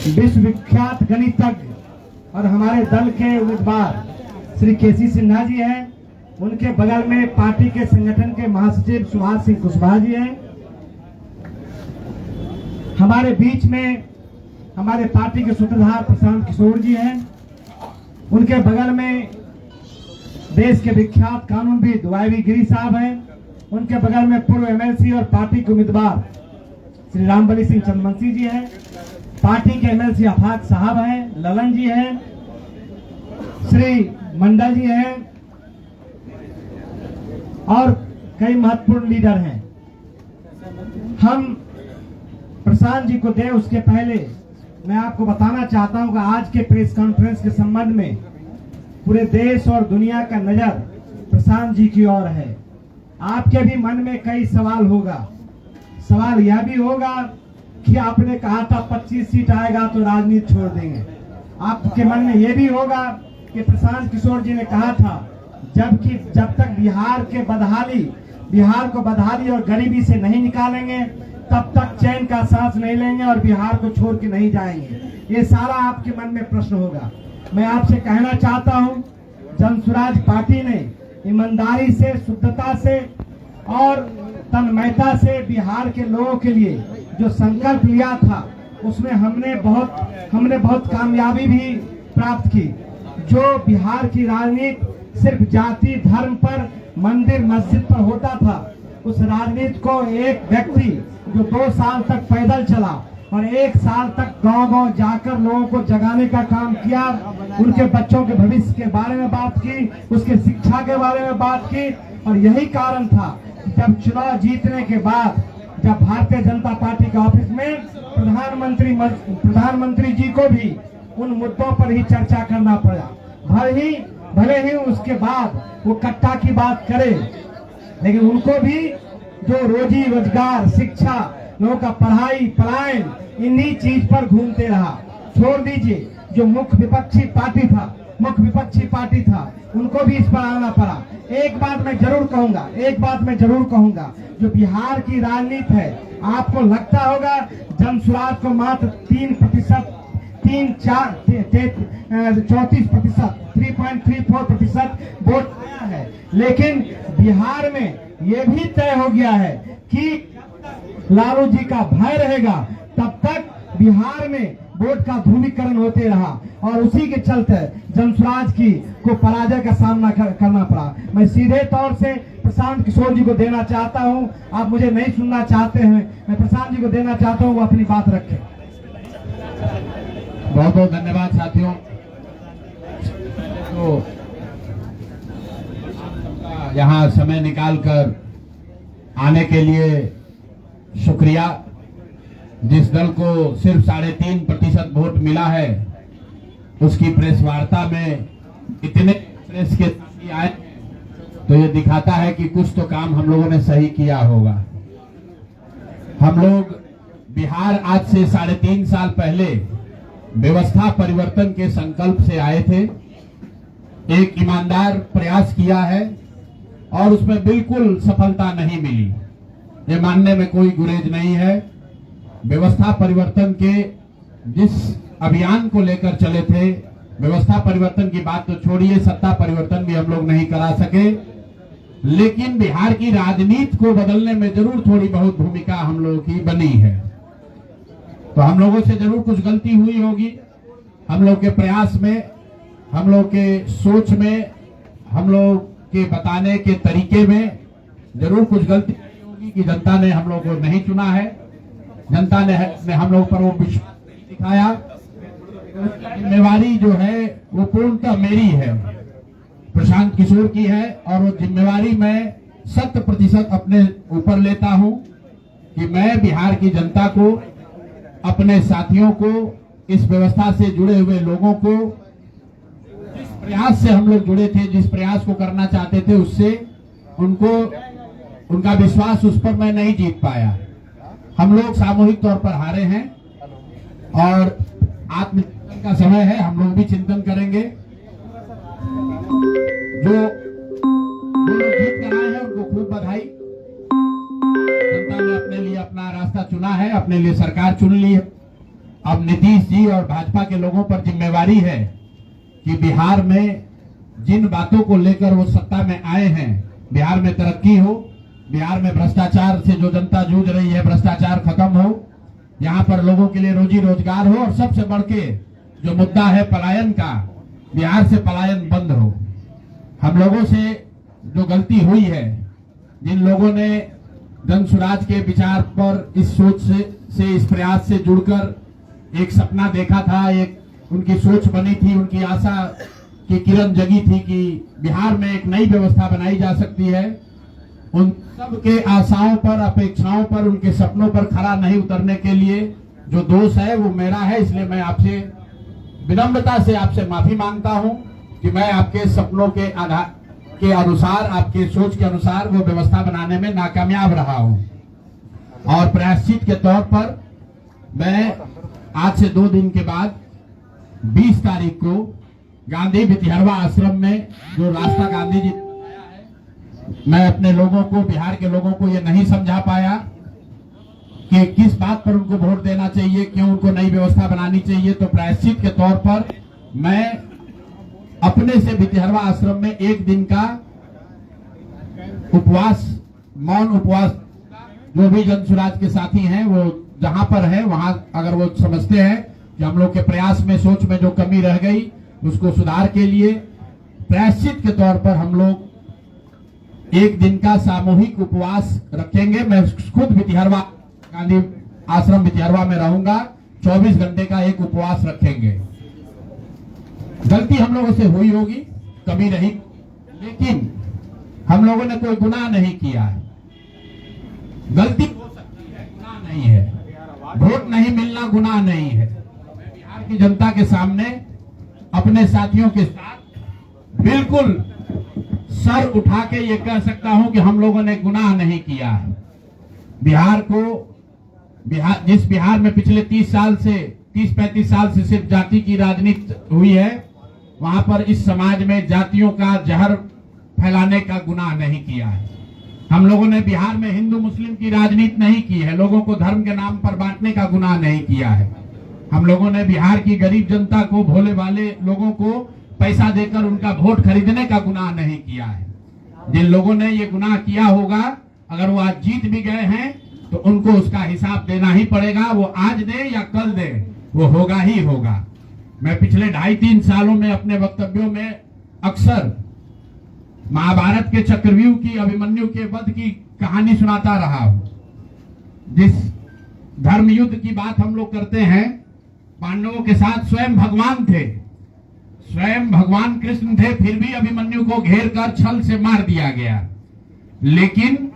विश्वविख्यात गणितज्ञ और हमारे दल के उम्मीदवार श्री केसी सिन्हा जी हैं। उनके बगल में पार्टी के संगठन के महासचिव सुभाष सिंह कुशवाहा जी हैं। हमारे बीच में हमारे पार्टी के सूत्रधार प्रशांत किशोर जी हैं। उनके बगल में देश के विख्यात कानूनविद वाईवी गिरी साहब हैं। उनके बगल में पूर्व एमएलसी और पार्टी के उम्मीदवार श्री रामबली सिंह चंद्रवंशी जी हैं। पार्टी के एमएलसी आफाक साहब हैं, ललन जी हैं, श्री मंडल जी हैं और कई महत्वपूर्ण लीडर हैं। हम प्रशांत जी को दें उसके पहले मैं आपको बताना चाहता हूं कि आज के प्रेस कॉन्फ्रेंस के संबंध में पूरे देश और दुनिया का नजर प्रशांत जी की ओर है। आपके भी मन में कई सवाल होगा। सवाल यह भी होगा कि आपने कहा था 25 सीट आएगा तो राजनीति छोड़ देंगे। आपके मन में यह भी होगा कि प्रशांत किशोर जी ने कहा था जब तक बिहार को बदहाली और गरीबी से नहीं निकालेंगे तब तक चैन का सांस नहीं लेंगे और बिहार को छोड़ के नहीं जाएंगे। ये सारा आपके मन में प्रश्न होगा। मैं आपसे कहना चाहता हूं, जनसुराज पार्टी ने ईमानदारी से, शुद्धता से और तन्मयता से बिहार के लोगों के लिए जो संकल्प लिया था उसमें हमने बहुत कामयाबी भी प्राप्त की। जो बिहार की राजनीति सिर्फ जाति धर्म पर, मंदिर मस्जिद पर होता था, उस राजनीति को एक व्यक्ति जो 2 साल तक पैदल चला और 1 साल तक गांव-गांव जाकर लोगों को जगाने का काम किया, उनके बच्चों के भविष्य के बारे में बात की, उसके शिक्षा के बारे में बात की। और यही कारण था जब चुनाव जीतने के बाद जब भारतीय जनता पार्टी के ऑफिस में प्रधानमंत्री जी को भी उन मुद्दों पर ही चर्चा करना पड़ा। भले ही उसके बाद वो कट्टा की बात करे, लेकिन उनको भी जो रोजी रोजगार, शिक्षा, लोगों का पढ़ाई, पलायन, इन्हीं चीज पर घूमते रहा। छोड़ दीजिए जो मुख्य विपक्षी पार्टी था उनको भी इस पर आना पड़ा। एक बात मैं जरूर कहूंगा, जो बिहार की राजनीति है, आपको लगता होगा जनसुराज को मात्र 3.34% वोट आया है। लेकिन बिहार में ये भी तय हो गया है कि लालू जी का भय रहेगा तब तक बिहार में वोट का ध्रुवीकरण होते रहा और उसी के चलते जनसुराज को पराजय का सामना करना पड़ा। मैं सीधे तौर से प्रशांत किशोर जी को देना चाहता हूं। आप मुझे नहीं सुनना चाहते हैं, मैं प्रशांत जी को देना चाहता हूं, वो अपनी बात रखें। बहुत बहुत धन्यवाद साथियों। तो यहाँ समय निकालकर आने के लिए शुक्रिया। जिस दल को सिर्फ 3.5% वोट मिला है उसकी प्रेस वार्ता में इतने प्रेस के साथी आए तो ये दिखाता है कि कुछ तो काम हम लोगों ने सही किया होगा। हम लोग बिहार आज से 3.5 साल पहले व्यवस्था परिवर्तन के संकल्प से आए थे। एक ईमानदार प्रयास किया है और उसमें बिल्कुल सफलता नहीं मिली, ये मानने में कोई गुरेज नहीं है। व्यवस्था परिवर्तन के जिस अभियान को लेकर चले थे, व्यवस्था परिवर्तन की बात तो छोड़िए, सत्ता परिवर्तन भी हम लोग नहीं करा सके, लेकिन बिहार की राजनीति को बदलने में जरूर थोड़ी बहुत भूमिका हम लोगों की बनी है। तो हम लोगों से जरूर कुछ गलती हुई होगी। हम लोग के प्रयास में, हम लोग के सोच में, हम लोग के बताने के तरीके में जरूर कुछ गलती होगी कि जनता ने हम लोग को नहीं चुना है, जनता ने हम लोग पर वो विश्वास नहीं दिखाया। जिम्मेवारी जो है वो पूर्णतः मेरी है, प्रशांत किशोर की है और वो जिम्मेवारी मैं 100% अपने ऊपर लेता हूं कि मैं बिहार की जनता को, अपने साथियों को, इस व्यवस्था से जुड़े हुए लोगों को, जिस प्रयास से हम लोग जुड़े थे, जिस प्रयास को करना चाहते थे, उससे उनका विश्वास उस पर मैं नहीं जीत पाया। हम लोग सामूहिक तौर पर हारे हैं और आत्मचिंतन का समय है। हम लोग भी चिंतन करेंगे। जो लोग जीत कर आए हैं उनको खूब बधाई। जनता ने अपने लिए अपना रास्ता चुना है, अपने लिए सरकार चुन ली है। अब नीतीश जी और भाजपा के लोगों पर जिम्मेवारी है कि बिहार में जिन बातों को लेकर वो सत्ता में आए हैं, बिहार में तरक्की हो, बिहार में भ्रष्टाचार से जो जनता जूझ रही है भ्रष्टाचार खत्म हो, यहाँ पर लोगों के लिए रोजी रोजगार हो, और सबसे बढ़ के जो मुद्दा है पलायन का, बिहार से पलायन बंद हो। हम लोगों से जो गलती हुई है, जिन लोगों ने जन स्वराज के विचार पर इस सोच से इस प्रयास से जुड़कर एक सपना देखा था, एक उनकी सोच बनी थी, उनकी आशा की किरण जगी थी कि बिहार में एक नई व्यवस्था बनाई जा सकती है, उन सब के आशाओं पर, अपेक्षाओं पर, उनके सपनों पर खरा नहीं उतरने के लिए जो दोष है वो मेरा है। इसलिए मैं आपसे विनम्रता से आपसे माफी मांगता हूं कि मैं आपके सपनों के आधार के अनुसार, आपके सोच के अनुसार वो व्यवस्था बनाने में नाकामयाब रहा हूं। और प्रायश्चित के तौर पर मैं आज से 2 दिन के बाद 20 तारीख को गांधी भितिहरवा आश्रम में जो रास्ता गांधी जी, मैं अपने लोगों को, बिहार के लोगों को ये नहीं समझा पाया कि किस बात पर उनको वोट देना चाहिए, क्यों उनको नई व्यवस्था बनानी चाहिए। तो प्रायश्चित के तौर पर मैं अपने से भितिहरवा आश्रम में 1 दिन का उपवास, मौन उपवास, जो भी जन स्वराज के साथी हैं वो जहां पर है वहां, अगर वो समझते हैं कि हम लोग के प्रयास में, सोच में जो कमी रह गई उसको सुधार के लिए प्रायश्चित के तौर पर हम लोग 1 दिन का सामूहिक उपवास रखेंगे। मैं खुद भितिहरवा, गांधी आश्रम भितिहरवा में रहूंगा, 24 घंटे का एक उपवास रखेंगे। गलती हम लोगों से हुई होगी, कमी रही, लेकिन हम लोगों ने कोई गुनाह नहीं किया है। गलती हो सकती है, गुनाह नहीं है। वोट नहीं मिलना गुनाह नहीं है। मैं बिहार की जनता के सामने अपने साथियों के साथ बिल्कुल सर उठा के ये कह सकता हूं कि हम लोगों ने गुनाह नहीं किया है। बिहार को, जिस बिहार में पिछले 30-35 साल से सिर्फ जाति की राजनीति हुई है, वहां पर इस समाज में जातियों का जहर फैलाने का गुनाह नहीं किया है। हम लोगों ने बिहार में हिंदू मुस्लिम की राजनीति नहीं की है, लोगों को धर्म के नाम पर बांटने का गुनाह नहीं किया है। हम लोगों ने बिहार की गरीब जनता को, भोले वाले लोगों को पैसा देकर उनका वोट खरीदने का गुनाह नहीं किया है। जिन लोगों ने ये गुनाह किया होगा, अगर वो आज जीत भी गए हैं तो उनको उसका हिसाब देना ही पड़ेगा। वो आज दे या कल दे, वो होगा ही होगा। मैं पिछले 2.5-3 सालों में अपने वक्तव्यों में अक्सर महाभारत के चक्रव्यूह की, अभिमन्यु के वध की कहानी सुनाता रहा हूं। जिस धर्म युद्ध की बात हम लोग करते हैं, पांडवों के साथ स्वयं भगवान थे, स्वयं भगवान कृष्ण थे, फिर भी अभिमन्यु को घेर कर छल से मार दिया गया। लेकिन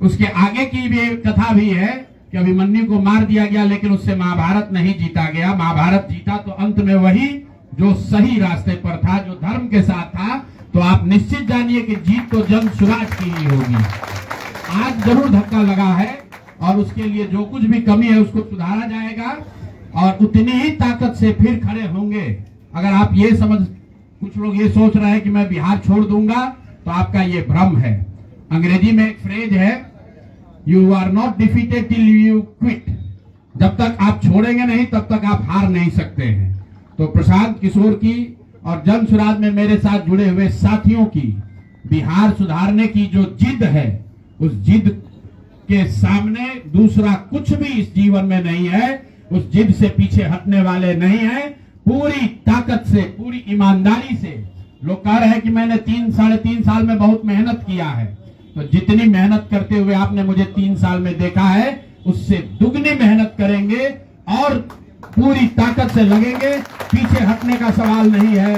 उसके आगे की भी कथा भी है कि अभिमन्यु को मार दिया गया, लेकिन उससे महाभारत नहीं जीता गया। महाभारत जीता तो अंत में वही जो सही रास्ते पर था, जो धर्म के साथ था। तो आप निश्चित जानिए कि जीत तो जन स्वराज की ही होगी। आज जरूर धक्का लगा है और उसके लिए जो कुछ भी कमी है उसको सुधारा जाएगा और उतनी ही ताकत से फिर खड़े होंगे। अगर आप ये कुछ लोग ये सोच रहे हैं कि मैं बिहार छोड़ दूंगा, तो आपका ये भ्रम है। अंग्रेजी में एक फ्रेज है, you are not defeated till you quit. जब तक आप छोड़ेंगे नहीं तब तक आप हार नहीं सकते हैं। तो प्रशांत किशोर की और जन स्वराज में मेरे साथ जुड़े हुए साथियों की बिहार सुधारने की जो जिद है, उस जिद के सामने दूसरा कुछ भी इस जीवन में नहीं है। उस जिद से पीछे हटने वाले नहीं है। पूरी ताकत से, पूरी ईमानदारी से। लोग कह रहे हैं कि मैंने 3-3.5 साल में बहुत मेहनत किया है, तो जितनी मेहनत करते हुए आपने मुझे 3 साल में देखा है, उससे दुगनी मेहनत करेंगे और पूरी ताकत से लगेंगे। पीछे हटने का सवाल नहीं है।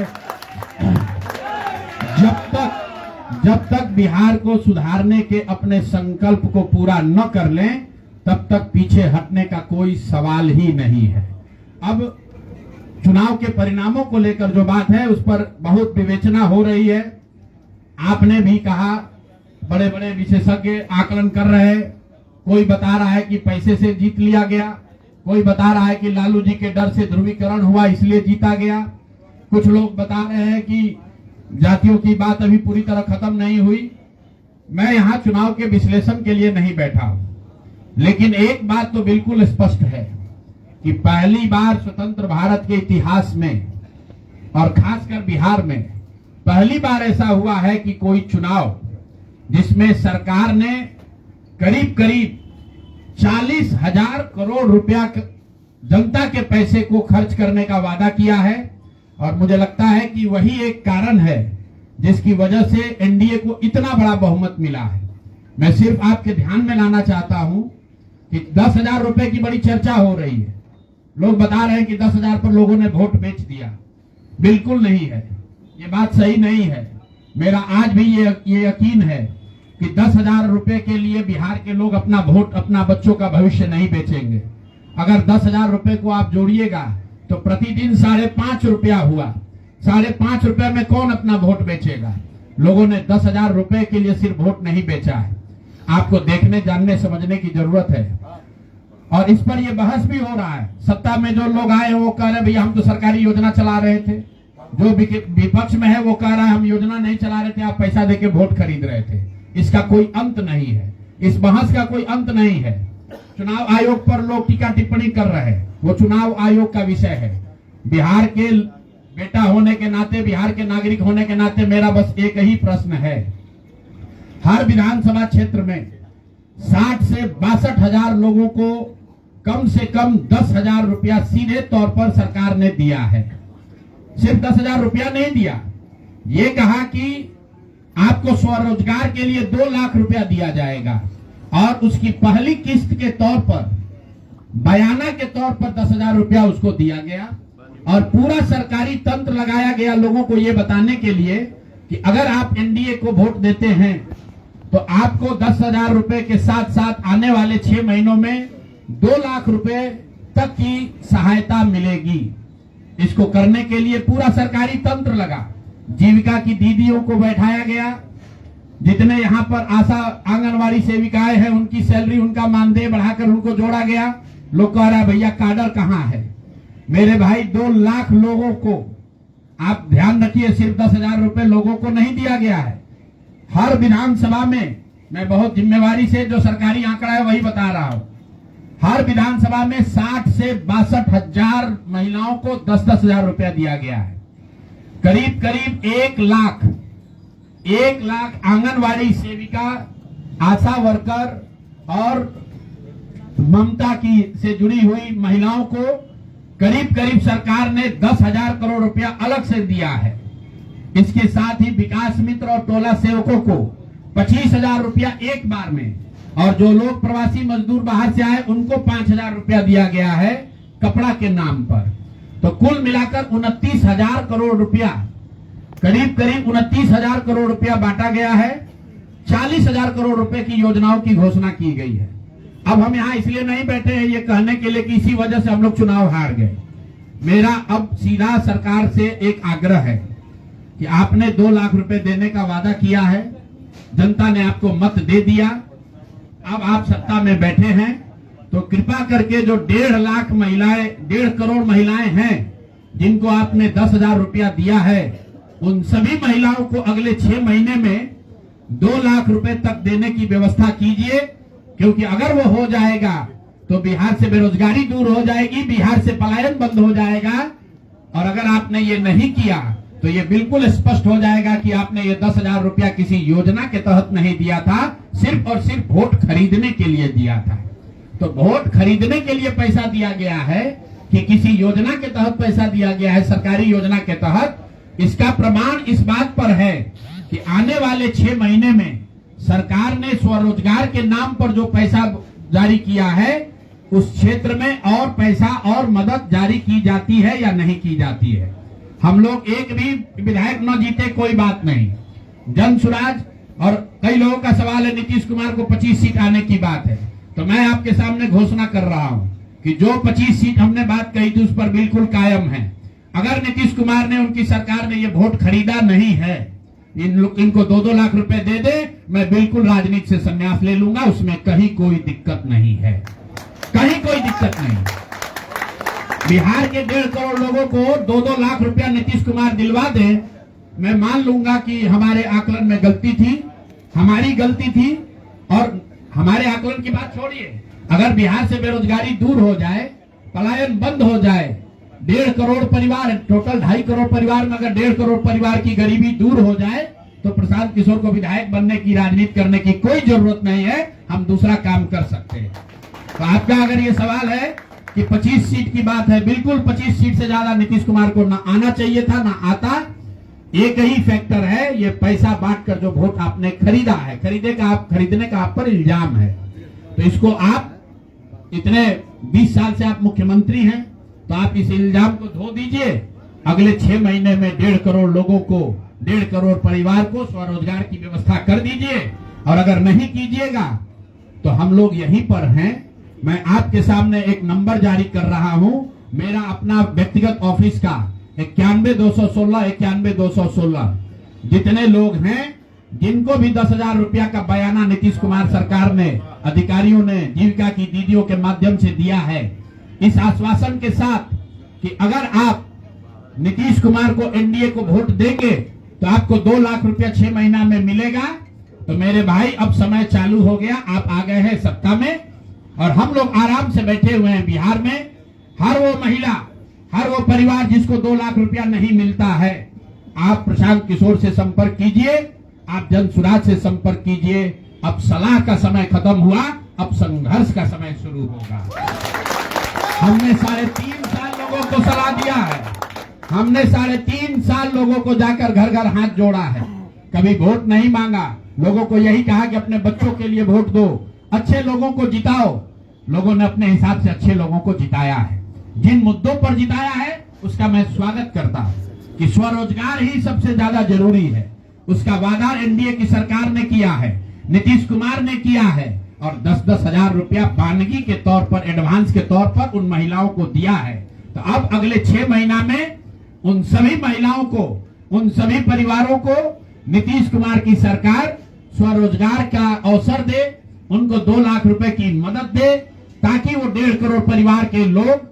जब तक बिहार को सुधारने के अपने संकल्प को पूरा न कर लें, तब तक पीछे हटने का कोई सवाल ही नहीं है। अब चुनाव के परिणामों को लेकर जो बात है, उस पर बहुत विवेचना हो रही है। आपने भी कहा, बड़े बड़े विशेषज्ञ आकलन कर रहे हैं। कोई बता रहा है कि पैसे से जीत लिया गया, कोई बता रहा है कि लालू जी के डर से ध्रुवीकरण हुआ इसलिए जीता गया। कुछ लोग बता रहे हैं कि जातियों की बात अभी पूरी तरह खत्म नहीं हुई। मैं यहां चुनाव के विश्लेषण के लिए नहीं बैठा हूं, लेकिन एक बात तो बिल्कुल स्पष्ट है कि पहली बार स्वतंत्र भारत के इतिहास में और खासकर बिहार में पहली बार ऐसा हुआ है कि कोई चुनाव जिसमें सरकार ने करीब करीब 40,000 करोड़ रुपया जनता के पैसे को खर्च करने का वादा किया है। और मुझे लगता है कि वही एक कारण है जिसकी वजह से एनडीए को इतना बड़ा बहुमत मिला है। मैं सिर्फ आपके ध्यान में लाना चाहता हूं कि 10,000 रुपए की बड़ी चर्चा हो रही है। लोग बता रहे हैं कि 10,000 पर लोगों ने वोट बेच दिया। बिल्कुल नहीं है, ये बात सही नहीं है। मेरा आज भी ये यकीन है कि 10,000 रुपए के लिए बिहार के लोग अपना वोट, अपना बच्चों का भविष्य नहीं बेचेंगे। अगर 10,000 रुपए को आप जोड़िएगा तो प्रतिदिन 5.5 रुपया हुआ। 5.5 रुपए में कौन अपना वोट बेचेगा? लोगों ने 10,000 रुपए के लिए सिर्फ वोट नहीं बेचा है। आपको देखने, जानने, समझने की जरूरत है। और इस पर यह बहस भी हो रहा है। सत्ता में जो लोग आए वो कह रहे भैया हम तो सरकारी योजना चला रहे थे। जो विपक्ष में है वो कह रहा है हम योजना नहीं चला रहे थे, आप पैसा देके वोट खरीद रहे थे। इसका कोई अंत नहीं है, इस बहस का कोई अंत नहीं है। चुनाव आयोग पर लोग टीका टिप्पणी कर रहे हैं, वो चुनाव आयोग का विषय है। बिहार के बेटा होने के नाते, बिहार के नागरिक होने के नाते मेरा बस एक ही प्रश्न है। हर विधानसभा क्षेत्र में 60 से 62,000 लोगों को कम से कम 10,000 रुपया सीधे तौर पर सरकार ने दिया है। सिर्फ 10,000 रुपया नहीं दिया, ये कहा कि आपको स्वरोजगार के लिए 2 लाख रुपया दिया जाएगा और उसकी पहली किस्त के तौर पर, बयाना के तौर पर 10,000 रुपया उसको दिया गया। और पूरा सरकारी तंत्र लगाया गया लोगों को यह बताने के लिए कि अगर आप एनडीए को वोट देते हैं तो आपको 10,000 रुपए के साथ साथ आने वाले 6 महीनों में 2 लाख रुपए तक की सहायता मिलेगी। इसको करने के लिए पूरा सरकारी तंत्र लगा। जीविका की दीदियों को बैठाया गया। जितने यहाँ पर आशा आंगनवाड़ी सेविकाएं हैं उनकी सैलरी, उनका मानदेय बढ़ाकर उनको जोड़ा गया। लोग कह रहा है भैया काडर कहाँ है? मेरे भाई 2 लाख लोगों को, आप ध्यान रखिए, सिर्फ 10,000 रुपए लोगों को नहीं दिया गया है। हर विधानसभा में, मैं बहुत जिम्मेवारी से जो सरकारी आंकड़ा है वही बता रहा हूं, हर विधानसभा में 60 से 62,000 महिलाओं को 10,000 रुपया दिया गया है। करीब करीब 1 लाख आंगनवाड़ी सेविका, आशा वर्कर और ममता की से जुड़ी हुई महिलाओं को करीब करीब सरकार ने 10,000 करोड़ रुपया अलग से दिया है। इसके साथ ही विकास मित्र और टोला सेवकों को 25,000 रुपया एक बार में, और जो लोग प्रवासी मजदूर बाहर से आए उनको 5,000 रुपया दिया गया है कपड़ा के नाम पर। तो कुल मिलाकर 29,000 करोड़ रुपया, करीब करीब 29,000 करोड़ रुपया बांटा गया है। 40,000 करोड़ रुपए की योजनाओं की घोषणा की गई है। अब हम यहाँ इसलिए नहीं बैठे हैं ये कहने के लिए कि इसी वजह से हम लोग चुनाव हार गए। मेरा अब सीधा सरकार से एक आग्रह है कि आपने 2 लाख रुपए देने का वादा किया है, जनता ने आपको मत दे दिया, अब आप सत्ता में बैठे हैं, तो कृपा करके जो 1.5 लाख महिलाएं, 1.5 करोड़ महिलाएं हैं जिनको आपने 10,000 रुपया दिया है, उन सभी महिलाओं को अगले 6 महीने में 2 लाख रुपए तक देने की व्यवस्था कीजिए। क्योंकि अगर वो हो जाएगा तो बिहार से बेरोजगारी दूर हो जाएगी, बिहार से पलायन बंद हो जाएगा। और अगर आपने ये नहीं किया तो ये बिल्कुल स्पष्ट हो जाएगा कि आपने ये 10,000 रुपया किसी योजना के तहत नहीं दिया था, सिर्फ और सिर्फ वोट खरीदने के लिए दिया था। तो वोट खरीदने के लिए पैसा दिया गया है कि किसी योजना के तहत पैसा दिया गया है, सरकारी योजना के तहत। इसका प्रमाण इस बात पर है कि आने वाले 6 महीने में सरकार ने स्वरोजगार के नाम पर जो पैसा जारी किया है, उस क्षेत्र में और पैसा और मदद जारी की जाती है या नहीं की जाती है। हम लोग एक भी विधायक न जीते कोई बात नहीं, जन सुराज। और कई लोगों का सवाल है नीतीश कुमार को 25 सीट आने की बात है, तो मैं आपके सामने घोषणा कर रहा हूं कि जो 25 सीट हमने बात कही थी उस पर बिल्कुल कायम है। अगर नीतीश कुमार ने, उनकी सरकार ने ये वोट खरीदा नहीं है, इनको 2-2 लाख रुपए दे दे, मैं बिल्कुल राजनीति से संन्यास ले लूंगा, उसमें कहीं कोई दिक्कत नहीं है, कहीं कोई दिक्कत नहीं। बिहार के 1.5 करोड़ लोगों को 2-2 लाख रुपया नीतीश कुमार दिलवा दे, मैं मान लूंगा कि हमारे आकलन में गलती थी, हमारी गलती थी। और हमारे आकलन की बात छोड़िए, अगर बिहार से बेरोजगारी दूर हो जाए पलायन बंद हो जाए, 1.5 करोड़ परिवार, टोटल 2.5 करोड़ परिवार में अगर 1.5 करोड़ परिवार की गरीबी दूर हो जाए तो प्रशांत किशोर को विधायक बनने की, राजनीति करने की कोई जरूरत नहीं है, हम दूसरा काम कर सकते हैं। तो आपका अगर ये सवाल है कि 25 सीट की बात है, बिल्कुल 25 सीट से ज्यादा नीतीश कुमार को ना आना चाहिए था, ना आता। एक ही फैक्टर है, ये पैसा बांटकर जो वोट आपने खरीदा है, खरीदने का आप पर इल्जाम है। तो इसको आप इतने 20 साल से आप मुख्यमंत्री हैं, तो आप इस इल्जाम को धो दीजिए। अगले 6 महीने में 1.5 करोड़ लोगों को, 1.5 करोड़ परिवार को स्वरोजगार की व्यवस्था कर दीजिए। और अगर नहीं कीजिएगा तो हम लोग यहीं पर हैं। मैं आपके सामने एक नंबर जारी कर रहा हूं, मेरा अपना व्यक्तिगत ऑफिस का 91-216, 91-216। जितने लोग हैं जिनको भी 10,000 रुपया का बयाना नीतीश कुमार सरकार ने, अधिकारियों ने, जीविका की दीदियों के माध्यम से दिया है, इस आश्वासन के साथ कि अगर आप नीतीश कुमार को, एनडीए को वोट देंगे तो आपको 2 लाख रुपया 6 महीना में मिलेगा। तो मेरे भाई अब समय चालू हो गया, आप आ गए हैं सत्ता में और हम लोग आराम से बैठे हुए हैं बिहार में। हर वो महिला, हर वो परिवार जिसको 2 लाख रुपया नहीं मिलता है, आप प्रशांत किशोर से संपर्क कीजिए, आप जनसुराज से संपर्क कीजिए। अब सलाह का समय खत्म हुआ, अब संघर्ष का समय शुरू होगा। हमने 3.5 साल लोगों को सलाह दिया है, हमने 3.5 साल लोगों को जाकर घर घर हाथ जोड़ा है, कभी वोट नहीं मांगा। लोगों को यही कहा कि अपने बच्चों के लिए वोट दो, अच्छे लोगों को जिताओ। लोगों ने अपने हिसाब से अच्छे लोगों को जिताया है। जिन मुद्दों पर जिताया है उसका मैं स्वागत करता हूं कि स्वरोजगार ही सबसे ज्यादा जरूरी है। उसका वादा एनडीए की सरकार ने किया है, नीतीश कुमार ने किया है और 10-10 हजार रुपया बानगी के तौर पर, एडवांस के तौर पर उन महिलाओं को दिया है। तो अब अगले 6 महीना में उन सभी महिलाओं को, उन सभी परिवारों को नीतीश कुमार की सरकार स्वरोजगार का अवसर दे, उनको 2 लाख रुपए की मदद दे, ताकि वो 1.5 करोड़ परिवार के लोग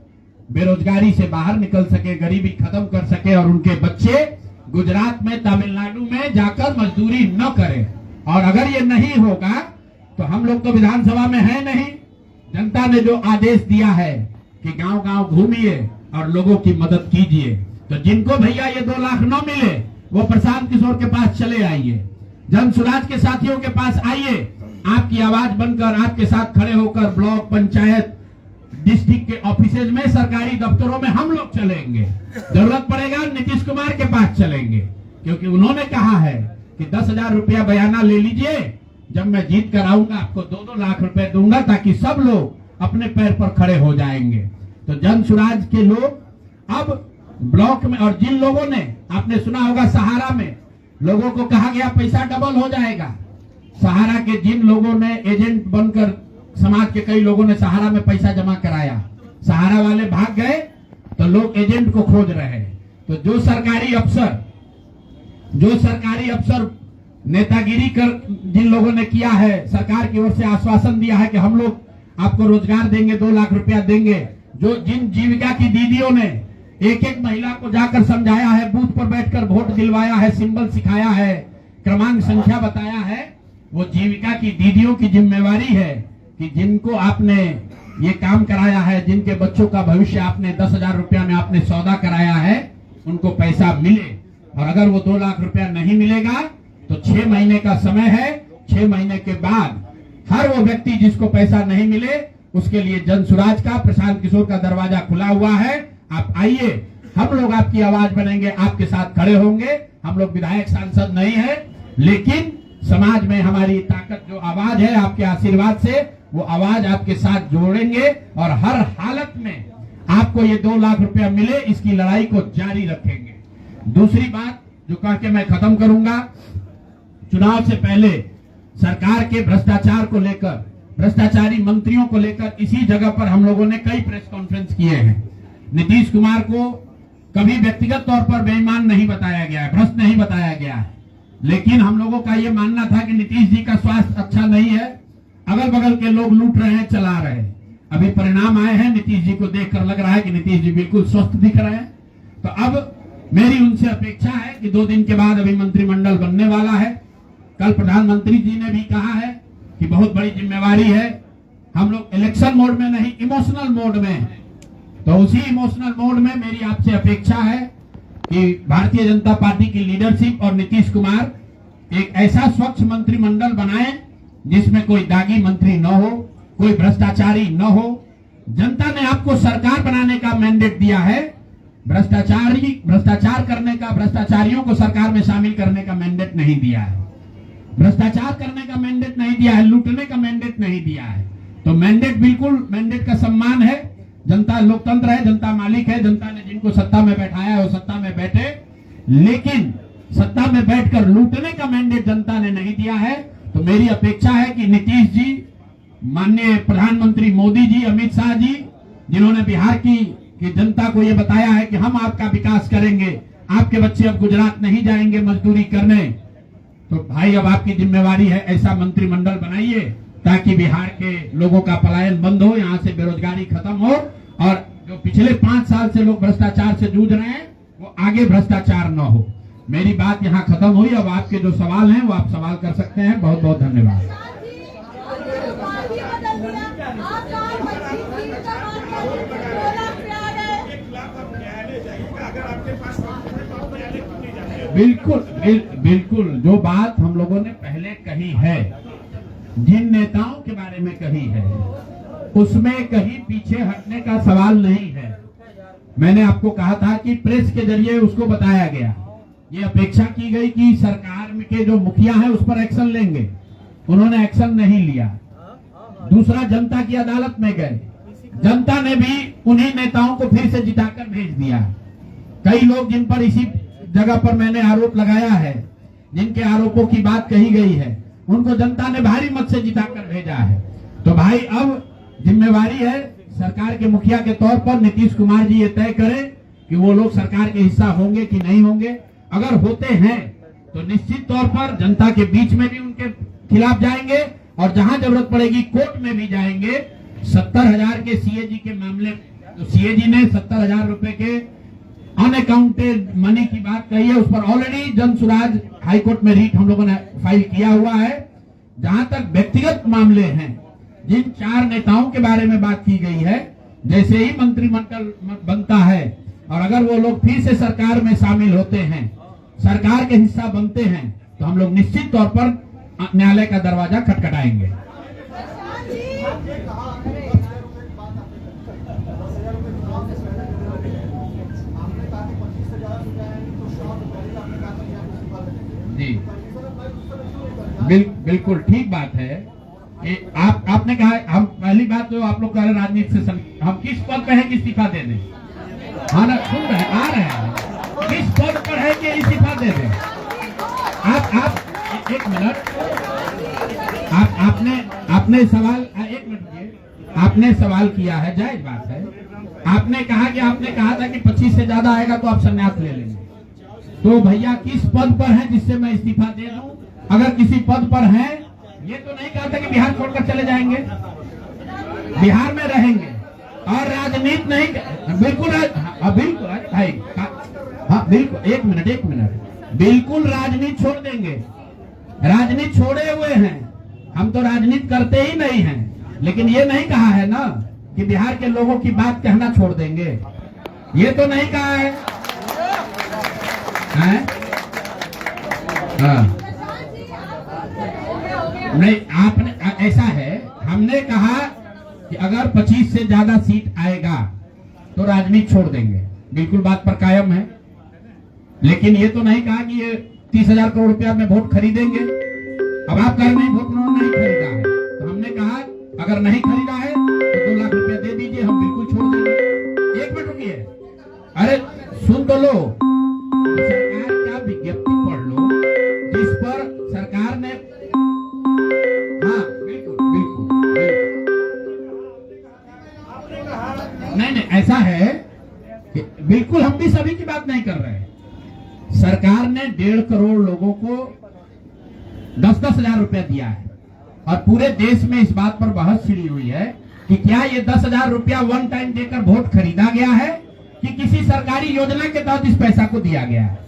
बेरोजगारी से बाहर निकल सके, गरीबी खत्म कर सके और उनके बच्चे गुजरात में, तमिलनाडु में जाकर मजदूरी न करें। और अगर ये नहीं होगा तो हम लोग तो विधानसभा में है नहीं। जनता ने जो आदेश दिया है कि गांव-गांव घूमिए और लोगों की मदद कीजिए, तो जिनको भैया ये 2 लाख न मिले वो प्रशांत किशोर के पास चले आइए, जनसुराज के साथियों के पास आइए। आपकी आवाज बनकर, आपके साथ खड़े होकर ब्लॉक, पंचायत, डिस्ट्रिक्ट के ऑफिसेज में, सरकारी दफ्तरों में हम लोग चलेंगे। जरूरत पड़ेगा नीतीश कुमार के पास चलेंगे, क्योंकि उन्होंने कहा है कि 10,000 रुपया बयाना ले लीजिए, जब मैं जीत कर आऊंगा आपको 2-2 लाख रुपए दूंगा, ताकि सब लोग अपने पैर पर खड़े हो जाएंगे। तो जनसुराज के लोग अब ब्लॉक में, और जिन लोगों ने, आपने सुना होगा सहारा में लोगों को कहा गया पैसा डबल हो जाएगा, सहारा के जिन लोगों ने एजेंट बनकर, समाज के कई लोगों ने सहारा में पैसा जमा कराया, सहारा वाले भाग गए तो लोग एजेंट को खोज रहे हैं। तो जो सरकारी अफसर नेतागिरी कर जिन लोगों ने किया है, सरकार की ओर से आश्वासन दिया है कि हम लोग आपको रोजगार देंगे, 2 लाख रुपया देंगे, जो जिन जीविका की दीदियों ने एक महिला को जाकर समझाया है, बूथ पर बैठकर वोट दिलवाया है, सिंबल सिखाया है, क्रमांक संख्या बताया है, वो जीविका की दीदियों की जिम्मेवारी है कि जिनको आपने ये काम कराया है, जिनके बच्चों का भविष्य आपने 10,000 रुपया में आपने सौदा कराया है, उनको पैसा मिले। और अगर वो 2 लाख रुपया नहीं मिलेगा तो 6 महीने का समय है। 6 महीने के बाद हर वो व्यक्ति जिसको पैसा नहीं मिले उसके लिए जनसुराज का, प्रशांत किशोर का दरवाजा खुला हुआ है। आप आइए, हम लोग आपकी आवाज बनेंगे, आपके साथ खड़े होंगे। हम लोग विधायक सांसद नहीं है, लेकिन समाज में हमारी ताकत, जो आवाज है, आपके आशीर्वाद से वो आवाज आपके साथ जोड़ेंगे और हर हालत में आपको ये 2 लाख रुपया मिले, इसकी लड़ाई को जारी रखेंगे। दूसरी बात जो कह के मैं खत्म करूंगा, चुनाव से पहले सरकार के भ्रष्टाचार को लेकर, भ्रष्टाचारी मंत्रियों को लेकर इसी जगह पर हम लोगों ने कई प्रेस कॉन्फ्रेंस किए हैं। नीतीश कुमार को कभी व्यक्तिगत तौर पर बेईमान नहीं बताया गया है, भ्रष्ट नहीं बताया गया है, लेकिन हम लोगों का ये मानना था कि नीतीश जी का स्वास्थ्य अच्छा नहीं है, अगल बगल के लोग लूट रहे हैं, चला रहे हैं। अभी परिणाम आए हैं, नीतीश जी को देखकर लग रहा है कि नीतीश जी बिल्कुल स्वस्थ दिख रहे हैं। तो अब मेरी उनसे अपेक्षा है कि 2 दिन के बाद अभी मंत्रिमंडल बनने वाला है। कल प्रधानमंत्री जी ने भी कहा है कि बहुत बड़ी जिम्मेवारी है, हम लोग इलेक्शन मोड में नहीं, इमोशनल मोड में हैं। तो उसी इमोशनल मोड में मेरी आपसे अपेक्षा है कि भारतीय जनता पार्टी की लीडरशिप और नीतीश कुमार एक ऐसा स्वच्छ मंत्रिमंडल बनाए जिसमें कोई दागी मंत्री न हो, कोई भ्रष्टाचारी न हो। जनता ने आपको सरकार बनाने का मैंडेट दिया है, भ्रष्टाचार करने का, भ्रष्टाचारियों को सरकार में शामिल करने का मैंडेट नहीं दिया है, भ्रष्टाचार करने का मैंडेट नहीं दिया है, लूटने का मैंडेट नहीं दिया है। तो मैंडेट, बिल्कुल मैंडेट का सम्मान है। जनता लोकतंत्र है, जनता मालिक है, जनता ने जिनको सत्ता में बैठाया है वो सत्ता में बैठे, लेकिन सत्ता में बैठकर लूटने का मैंडेट जनता ने नहीं दिया है। तो मेरी अपेक्षा है कि नीतीश जी, माननीय प्रधानमंत्री मोदी जी, अमित शाह जी, जिन्होंने बिहार की जनता को ये बताया है कि हम आपका विकास करेंगे, आपके बच्चे अब गुजरात नहीं जाएंगे मजदूरी करने, तो भाई अब आपकी जिम्मेवारी है ऐसा मंत्रिमंडल बनाइए ताकि बिहार के लोगों का पलायन बंद हो, यहाँ से बेरोजगारी खत्म हो, और जो पिछले 5 साल से लोग भ्रष्टाचार से जूझ रहे हैं वो आगे भ्रष्टाचार न हो। मेरी बात यहाँ खत्म हुई। अब आपके जो सवाल हैं वो आप सवाल कर सकते हैं। बहुत बहुत धन्यवाद। बिल्कुल जो बात हम लोगों ने पहले कही है, जिन नेताओं के बारे में कही है, उसमें कहीं पीछे हटने का सवाल नहीं है। मैंने आपको कहा था कि प्रेस के जरिए उसको बताया गया, ये अपेक्षा की गई कि सरकार के जो मुखिया है उस पर एक्शन लेंगे, उन्होंने एक्शन नहीं लिया। दूसरा, जनता की अदालत में गए, जनता ने भी उन्हीं नेताओं को फिर से जिताकर भेज दिया। कई लोग जिन पर इसी जगह पर मैंने आरोप लगाया है, जिनके आरोपों की बात कही गई है, उनको जनता ने भारी मत से जिताकर भेजा है। तो भाई अब जिम्मेवारी है सरकार के मुखिया के तौर पर नीतीश कुमार जी ये तय करें कि वो लोग सरकार के हिस्सा होंगे कि नहीं होंगे। अगर होते हैं तो निश्चित तौर पर जनता के बीच में भी उनके खिलाफ जाएंगे और जहां जरूरत पड़ेगी कोर्ट में भी जाएंगे। 70,000 के सीएजी के मामले, तो सीएजी ने 70,000 रुपए के अनअकाउंटेड मनी की बात कही है, उस पर ऑलरेडी जन सुराज हाईकोर्ट में रीट हम लोगों ने फाइल किया हुआ है। जहां तक व्यक्तिगत मामले हैं, जिन 4 नेताओं के बारे में बात की गई है, जैसे ही मंत्रिमंडल बनता है और अगर वो लोग फिर से सरकार में शामिल होते हैं, सरकार के हिस्सा बनते हैं, तो हम लोग निश्चित तौर पर न्यायालय का दरवाजा खटखटाएंगे। जी बिल्कुल ठीक बात है। आपने कहा, हम पहली बात तो आप लोग कह रहे राजनीति से हम किस पद पे है कि इस्तीफा दे दें? हाँ ना, सुन रहे आ रहे हैं, किस पद पर है कि इस्तीफा दे दें? आप एक मिनट, आपने सवाल, एक मिनट, आपने सवाल किया है, जायज बात है। आपने कहा था कि 25 से ज्यादा आएगा तो आप संन्यास ले लेंगे। तो भैया किस पद पर है जिससे मैं इस्तीफा दे दूं? अगर किसी पद पर है, ये तो नहीं कहा था कि बिहार छोड़कर चले जाएंगे, बिहार में रहेंगे और राजनीति नहीं, बिल्कुल भाई, हाँ बिल्कुल, एक मिनट, बिल्कुल राजनीति छोड़ देंगे। राजनीति छोड़े हुए हैं, हम तो राजनीति करते ही नहीं हैं, लेकिन ये नहीं कहा है ना कि बिहार के लोगों की बात कहना छोड़ देंगे, ये तो नहीं कहा है, हाँ? नहीं, आपने ऐसा है, हमने कहा कि अगर 25 से ज्यादा सीट आएगा तो राजनीति छोड़ देंगे, बिल्कुल बात पर कायम है। लेकिन ये तो नहीं कहा कि ये 30,000 करोड़ रुपया में वोट खरीदेंगे। अब आप कह रहे हैं वोट नहीं खरीदा है, तो हमने कहा अगर नहीं खरीदा है तो 2 लाख रुपया दे दीजिए, हम बिल्कुल छोड़ देंगे। 1 मिनट रुकिए, अरे सुन तो लो, सरकार का विज्ञप्ति पढ़ लो जिस पर सरकार ने, हाँ बिल्कुल, नहीं ऐसा है कि बिल्कुल हम भी सभी की बात नहीं कर रहे हैं। सरकार ने 1.5 करोड़ लोगों को 10-10 हजार रुपया दिया है और पूरे देश में इस बात पर बहस छिड़ी हुई है कि क्या ये 10,000 रुपया वन टाइम देकर वोट खरीदा गया है कि किसी सरकारी योजना के तहत इस पैसा को दिया गया है।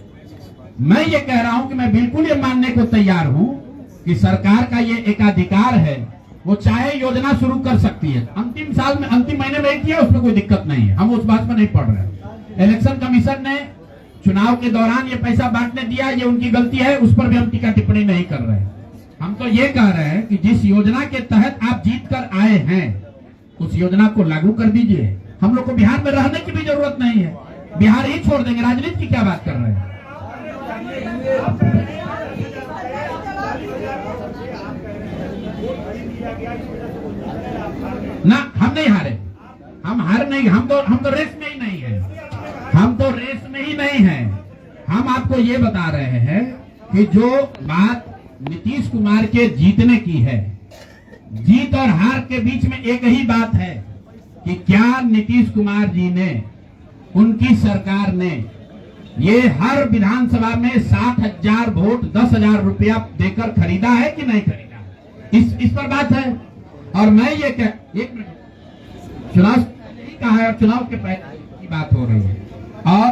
मैं ये कह रहा हूं कि मैं बिल्कुल ये मानने को तैयार हूं कि सरकार का ये एकाधिकार है वो चाहे योजना शुरू कर सकती है। अंतिम साल में, अंतिम महीने में किया, उसमें कोई दिक्कत नहीं है, हम उस बात में नहीं पड़ रहे। इलेक्शन कमीशन ने चुनाव के दौरान ये पैसा बांटने दिया, ये उनकी गलती है, उस पर भी हम टीका टिप्पणी नहीं कर रहे। हम तो ये कह रहे हैं कि जिस योजना के तहत आप जीत कर आए हैं उस योजना को लागू कर दीजिए। हम लोग को बिहार में रहने की भी जरूरत नहीं है, बिहार ही छोड़ देंगे, राजनीति की क्या बात कर रहे हैं। ना हम नहीं हारे, हम हार नहीं, हम तो रेस में ही नहीं है, हम तो रेस में ही नहीं है। हम आपको ये बता रहे हैं कि जो बात नीतीश कुमार के जीतने की है, जीत और हार के बीच में एक ही बात है कि क्या नीतीश कुमार जी ने, उनकी सरकार ने ये हर विधानसभा में 60,000 वोट 10,000 रुपया देकर खरीदा है कि नहीं खरीदा, इस पर बात है। और मैं ये एक मिनट, चुनाव का है और चुनाव के पहले की बात हो रही है। और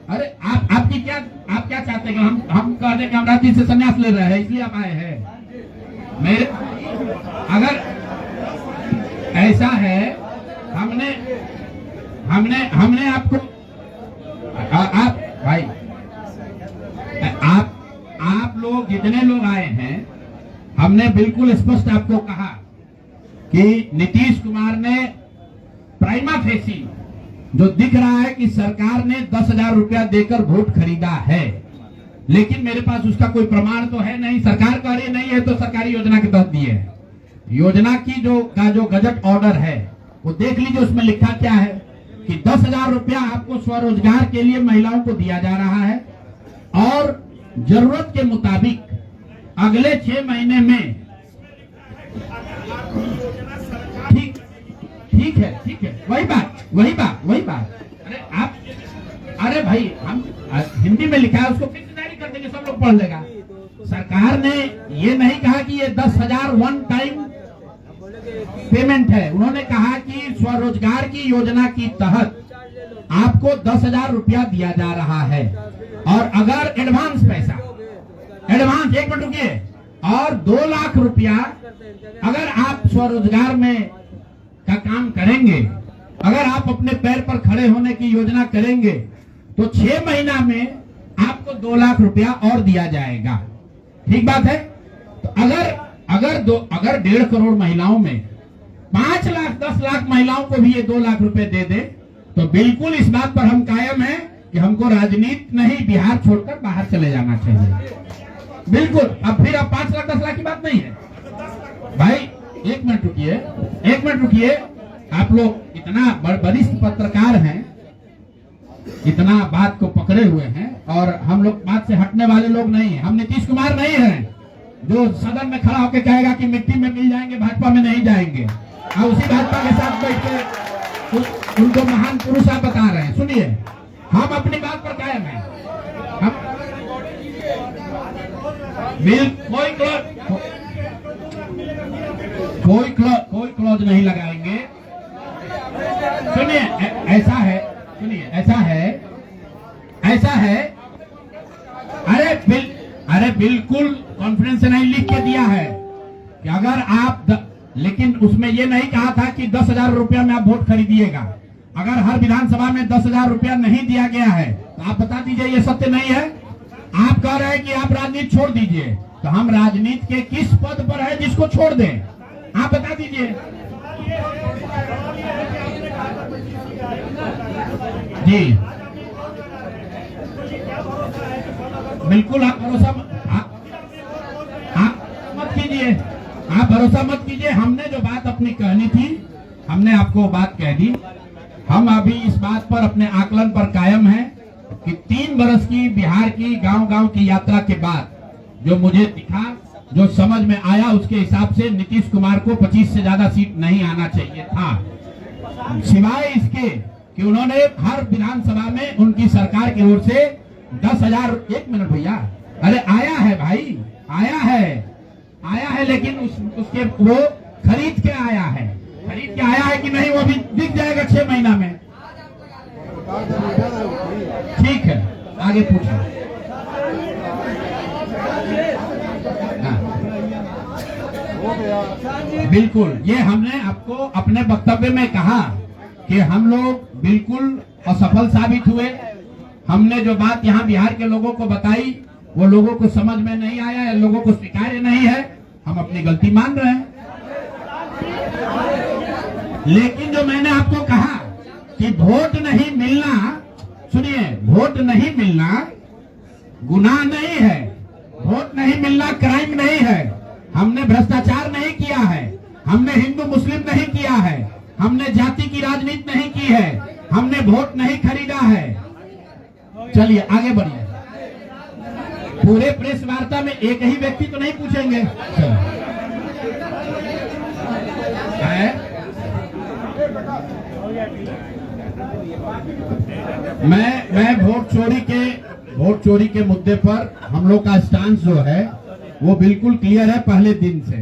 अरे आप क्या चाहते हैं? हम कहते हैं कि हम राजनीति से संन्यास ले रहे हैं, इसलिए आप आए हैं। मेरे अगर ऐसा है, हमने आपको आप भाई आप लोग जितने लोग आए हैं, हमने बिल्कुल स्पष्ट आपको कहा कि नीतीश कुमार ने प्राइमा फेसी जो दिख रहा है कि सरकार ने 10,000 रुपया देकर वोट खरीदा है, लेकिन मेरे पास उसका कोई प्रमाण तो है नहीं। सरकार कह रही नहीं है तो सरकारी योजना के तहत दिए है। योजना की जो गजट ऑर्डर है वो देख लीजिए, उसमें लिखा क्या है कि 10,000 रुपया आपको स्वरोजगार के लिए महिलाओं को दिया जा रहा है और जरूरत के मुताबिक अगले 6 महीने में ठीक है, वही बात। अरे भाई, हम हिंदी में लिखा है, उसको फिर से जारी कर देंगे, सब लोग पढ़ लेगा। सरकार ने ये नहीं कहा कि ये 10,000 वन टाइम पेमेंट है, उन्होंने कहा कि स्वरोजगार की योजना की तहत आपको 10,000 रुपया दिया जा रहा है और अगर एडवांस पैसा, एक मिनट रुकिए, और 2 लाख रुपया अगर आप स्वरोजगार में का काम करेंगे, अगर आप अपने पैर पर खड़े होने की योजना करेंगे तो 6 महीना में आपको 2 लाख रुपया और दिया जाएगा। ठीक बात है। तो अगर 1.5 करोड़ महिलाओं में 5 लाख 10 लाख महिलाओं को भी ये 2 लाख रुपए दे दे तो बिल्कुल इस बात पर हम कायम हैं कि हमको राजनीति नहीं, बिहार छोड़कर बाहर चले जाना चाहिए। बिल्कुल। अब 5 लाख 10 लाख की बात नहीं है भाई। एक मिनट रुकिए। आप लोग इतना वरिष्ठ पत्रकार हैं, इतना बात को पकड़े हुए हैं और हम लोग बात से हटने वाले लोग नहीं हैं। हम नीतीश कुमार नहीं हैं जो सदन में खड़ा होकर कहेगा कि मिट्टी में मिल जाएंगे, भाजपा में नहीं जाएंगे। और उसी भाजपा के साथ बैठ के उनको महान पुरुष आप बता रहे हैं। सुनिए, हम अपनी बात पर कायम हैं। हम कोई क्लॉज नहीं लगाएंगे। सुनिए, ऐसा है। अरे बिल्कुल कॉन्फ्रेंस से नहीं लिख के दिया है कि अगर आप लेकिन उसमें ये नहीं कहा था कि 10,000 रुपया में आप वोट खरीदिएगा। अगर हर विधानसभा में 10,000 रुपया नहीं दिया गया है तो आप बता दीजिए ये सत्य नहीं है। आप कह रहे हैं कि आप राजनीति छोड़ दीजिए, तो हम राजनीति के किस पद पर है जिसको छोड़ दें? आप बता दीजिए जी। बिल्कुल आप भरोसा मत कीजिए। हमने जो बात अपनी कहनी थी, हमने आपको बात कह दी। हम अभी इस बात पर अपने आकलन पर कायम हैं कि 3 बरस की बिहार की गांव-गांव की यात्रा के बाद जो मुझे दिखा, जो समझ में आया, उसके हिसाब से नीतीश कुमार को 25 से ज्यादा सीट नहीं आना चाहिए था, सिवाय इसके कि उन्होंने हर विधानसभा में उनकी सरकार की ओर से 10,000। 1 मिनट भैया, अरे आया है भाई, आया है लेकिन उसके वो खरीद के आया है कि नहीं वो भी दिख जाएगा 6 महीना में। ठीक है, आगे पूछो। बिल्कुल, ये हमने आपको अपने वक्तव्य में कहा कि हम लोग बिल्कुल असफल साबित हुए। हमने जो बात यहाँ बिहार के लोगों को बताई वो लोगों को समझ में नहीं आया या लोगों को स्वीकार्य नहीं है। हम अपनी गलती मान रहे हैं। लेकिन जो मैंने आपको कहा कि वोट नहीं मिलना, सुनिए, वोट नहीं मिलना गुनाह नहीं है, वोट नहीं मिलना क्राइम नहीं है। हमने भ्रष्टाचार नहीं किया है, हमने हिंदू मुस्लिम नहीं किया है, हमने जाति की राजनीति नहीं की है, हमने वोट नहीं खरीदा है। चलिए आगे बढ़िए। पूरे प्रेस वार्ता में एक ही व्यक्ति तो नहीं पूछेंगे। मैं वोट चोरी के मुद्दे पर हम लोग का स्टांस जो है वो बिल्कुल क्लियर है पहले दिन से।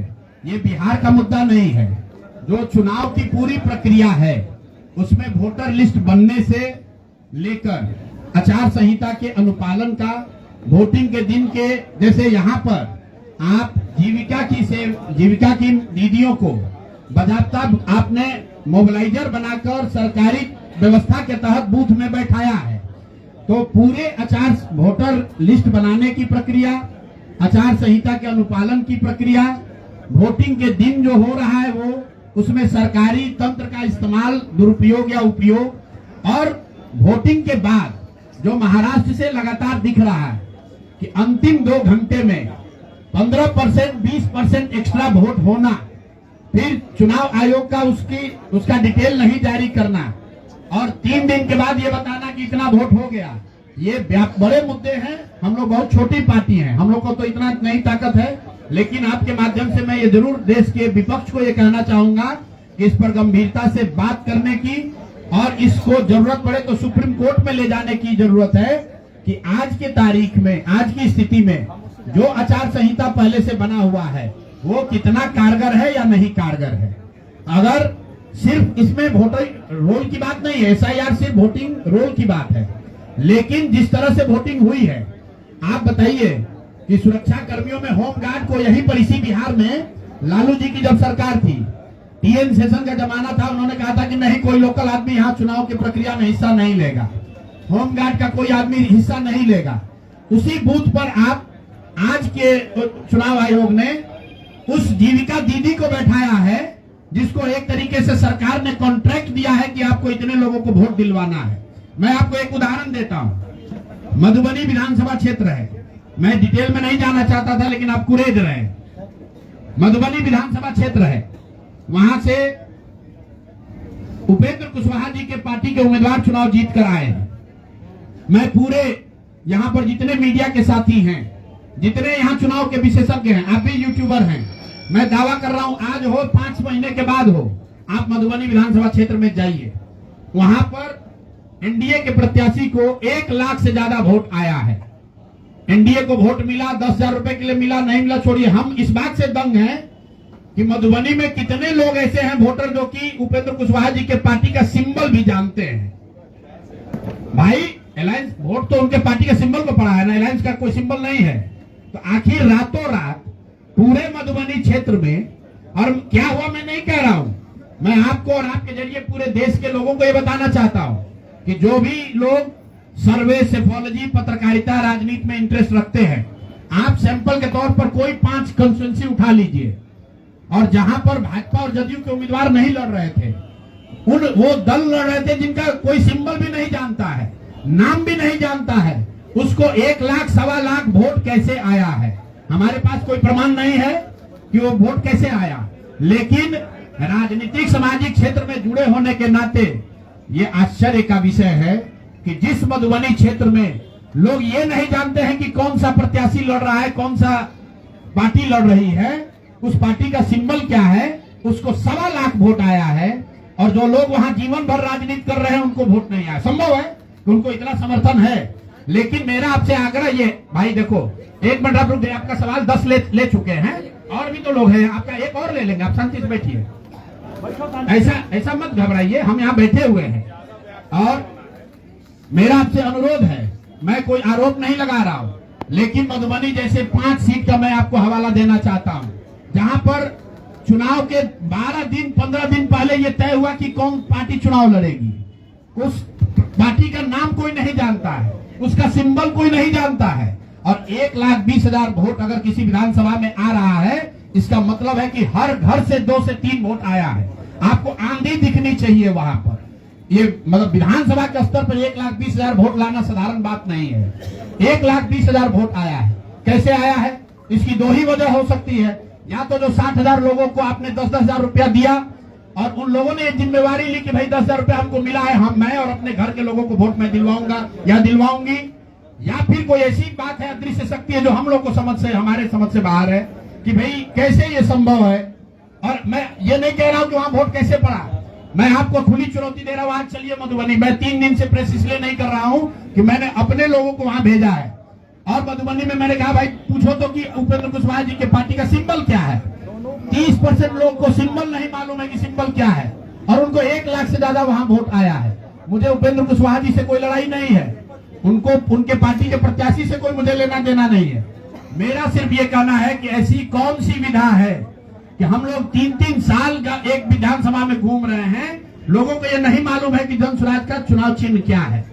ये बिहार का मुद्दा नहीं है। जो चुनाव की पूरी प्रक्रिया है उसमें वोटर लिस्ट बनने से लेकर आचार संहिता के अनुपालन का, वोटिंग के दिन के, जैसे यहाँ पर आप जीविका की दीदियों को बाकायदा आपने मोबिलाइजर बनाकर सरकारी व्यवस्था के तहत बूथ में बैठाया है। तो पूरे वोटर लिस्ट बनाने की प्रक्रिया, आचार संहिता के अनुपालन की प्रक्रिया, वोटिंग के दिन जो हो रहा है वो, उसमें सरकारी तंत्र का इस्तेमाल, दुरुपयोग या उपयोग, और वोटिंग के बाद जो महाराष्ट्र से लगातार दिख रहा है कि अंतिम 2 घंटे में 15%, 20% एक्स्ट्रा वोट होना, फिर चुनाव आयोग का उसका डिटेल नहीं जारी करना, और 3 दिन के बाद ये बताना कि इतना वोट हो गया। ये बड़े मुद्दे हैं। हम लोग बहुत छोटी पार्टी हैं, हम लोग को तो इतना नहीं ताकत है। लेकिन आपके माध्यम से मैं ये जरूर देश के विपक्ष को ये कहना चाहूंगा कि इस पर गंभीरता से बात करने की, और इसको जरूरत पड़े तो सुप्रीम कोर्ट में ले जाने की जरूरत है कि आज के तारीख में, आज की स्थिति में जो आचार संहिता पहले से बना हुआ है वो कितना कारगर है या नहीं कारगर है। अगर सिर्फ इसमें वोटर रोल की बात नहीं है, SIR सिर्फ वोटिंग रोल की बात है, लेकिन जिस तरह से वोटिंग हुई है, आप बताइए कि सुरक्षा कर्मियों में होमगार्ड को यहीं पर इसी बिहार में लालू जी की जब सरकार थी, TN सेशन का जमाना था, उन्होंने कहा था कि नहीं, कोई लोकल आदमी यहाँ चुनाव की प्रक्रिया में हिस्सा नहीं लेगा, होमगार्ड का कोई आदमी हिस्सा नहीं लेगा। उसी बूथ पर आप आज के चुनाव आयोग ने उस जीविका दीदी को बैठाया है जिसको एक तरीके से सरकार ने कॉन्ट्रैक्ट दिया है कि आपको इतने लोगों को वोट दिलवाना है। मैं आपको एक उदाहरण देता हूं। मधुबनी विधानसभा क्षेत्र है, मैं डिटेल में नहीं जाना चाहता था लेकिन आप कुरेद रहे। मधुबनी विधानसभा क्षेत्र है, वहां से उपेंद्र कुशवाहा जी के पार्टी के उम्मीदवार चुनाव जीत कर आए हैं। मैं पूरे यहां पर जितने मीडिया के साथी हैं, जितने यहां चुनाव के विशेषज्ञ हैं, आप भी यूट्यूबर हैं, मैं दावा कर रहा हूं आज हो 5 महीने के बाद हो, आप मधुबनी विधानसभा क्षेत्र में जाइए, वहां पर एनडीए के प्रत्याशी को 1 लाख से ज्यादा वोट आया है। एनडीए को वोट मिला, 10,000 रुपए के लिए मिला, नहीं मिला छोड़िए। हम इस बात से दंग हैं कि मधुबनी में कितने लोग ऐसे हैं वोटर जो कि उपेंद्र कुशवाहा जी के पार्टी का सिंबल भी जानते हैं। भाई अलायंस वोट तो उनके पार्टी के सिंबल को पड़ा है ना, अलायंस का कोई सिंबल नहीं है। तो आखिर रातों रात पूरे मधुबनी क्षेत्र में, और क्या हुआ मैं नहीं कह रहा हूं, मैं आपको और आपके जरिए पूरे देश के लोगों को यह बताना चाहता हूं कि जो भी लोग सर्वे, सेफोलॉजी, पत्रकारिता, राजनीति में इंटरेस्ट रखते हैं, आप सैंपल के तौर पर कोई 5 कंस्टिट्यूएंसी उठा लीजिए, और जहां पर भाजपा और जदयू के उम्मीदवार नहीं लड़ रहे थे, वो दल लड़ रहे थे जिनका कोई सिंबल भी नहीं जानता है, नाम भी नहीं जानता है, उसको 1 लाख, 1.25 लाख वोट कैसे आया है। हमारे पास कोई प्रमाण नहीं है कि वो वोट कैसे आया, लेकिन राजनीतिक सामाजिक क्षेत्र में जुड़े होने के नाते ये आश्चर्य का विषय है कि जिस मधुबनी क्षेत्र में लोग ये नहीं जानते हैं कि कौन सा प्रत्याशी लड़ रहा है, कौन सा पार्टी लड़ रही है, उस पार्टी का सिंबल क्या है, उसको 1.25 लाख वोट आया है, और जो लोग वहां जीवन भर राजनीति कर रहे हैं उनको वोट नहीं आया। संभव है कि उनको इतना समर्थन है, लेकिन मेरा आपसे आग्रह ये, भाई देखो 1 मिनट आप रुक जाइए, आपका सवाल 10 ले चुके हैं, और भी तो लोग हैं, आपका एक और ले लेंगे, आप शांति से बैठिए, ऐसा मत घबराइए, हम यहाँ बैठे हुए हैं। और मेरा आपसे अनुरोध है, मैं कोई आरोप नहीं लगा रहा हूं, लेकिन मधुबनी जैसे 5 सीट का मैं आपको हवाला देना चाहता हूं, जहां पर चुनाव के 12 दिन 15 दिन पहले ये तय हुआ कि कौन पार्टी चुनाव लड़ेगी। उस पार्टी का नाम कोई नहीं जानता है, उसका सिंबल कोई नहीं जानता है, और 1,20,000 वोट अगर किसी विधानसभा में आ रहा है, इसका मतलब है कि हर घर से 2 से 3 वोट आया है। आपको आंधी दिखनी चाहिए वहां पर। ये मतलब विधानसभा के स्तर पर 1,20,000 वोट लाना साधारण बात नहीं है। 1,20,000 वोट आया है। कैसे आया है? इसकी 2 ही वजह हो सकती है। या तो जो 60,000 लोगों को आपने 10,000 रुपया दिया और उन लोगों ने जिम्मेवारी ली कि भाई 10,000 रुपया हमको मिला है, हम मैं और अपने घर के लोगों को वोट मैं दिलवाऊंगा या दिलवाऊंगी, या फिर कोई ऐसी बात है, अदृश्य शक्ति है जो हम लोग को हमारे समझ से बाहर है कि भाई कैसे ये संभव है। और मैं ये नहीं कह रहा हूं कि वहां वोट कैसे पड़ा, मैं आपको खुली चुनौती दे रहा हूं। आज चलिए मधुबनी, मैं 3 दिन से प्रेस इसलिए नहीं कर रहा हूं कि मैंने अपने लोगों को वहां भेजा है, और मधुबनी में मैंने कहा भाई पूछो तो कि उपेंद्र कुशवाहा जी के पार्टी का सिंबल क्या है। 30% लोग को सिंबल नहीं मालूम है कि सिंबल क्या है, और उनको 1 लाख से ज्यादा वहां वोट आया है। मुझे उपेंद्र कुशवाहा जी से कोई लड़ाई नहीं है, उनको उनके पार्टी के प्रत्याशी से कोई मुझे लेना देना नहीं है। मेरा सिर्फ ये कहना है कि ऐसी कौन सी विधा है कि हम लोग 3-3 साल का एक विधानसभा में घूम रहे हैं, लोगों को ये नहीं मालूम है कि जन स्वराज का चुनाव चिन्ह क्या है,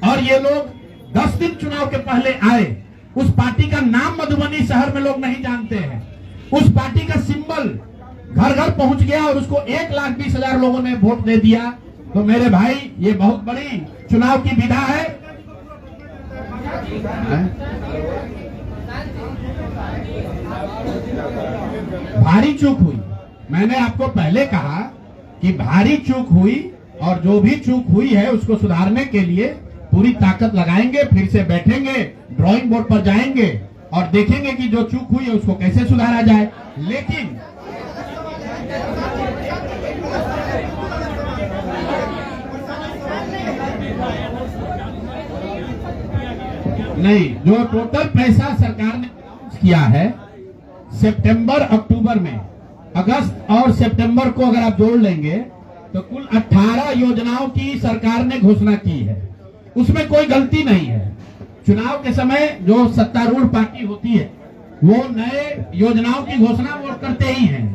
और ये लोग 10 दिन चुनाव के पहले आए। उस पार्टी का नाम मधुबनी शहर में लोग नहीं जानते हैं, उस पार्टी का सिंबल घर घर पहुंच गया और उसको 1,20,000 लोगों ने वोट दे दिया। तो मेरे भाई ये बहुत बड़ी चुनाव की विधा है। भारी चूक हुई, मैंने आपको पहले कहा कि भारी चूक हुई, और जो भी चूक हुई है उसको सुधारने के लिए पूरी ताकत लगाएंगे। फिर से बैठेंगे, ड्राइंग बोर्ड पर जाएंगे और देखेंगे कि जो चूक हुई है उसको कैसे सुधारा जाए। लेकिन नहीं, जो टोटल पैसा सरकार ने किया है सितंबर अक्टूबर में, अगस्त और सितंबर को अगर आप जोड़ लेंगे तो कुल 18 योजनाओं की सरकार ने घोषणा की है। उसमें कोई गलती नहीं है। चुनाव के समय जो सत्तारूढ़ पार्टी होती है वो नए योजनाओं की घोषणा वो करते ही हैं।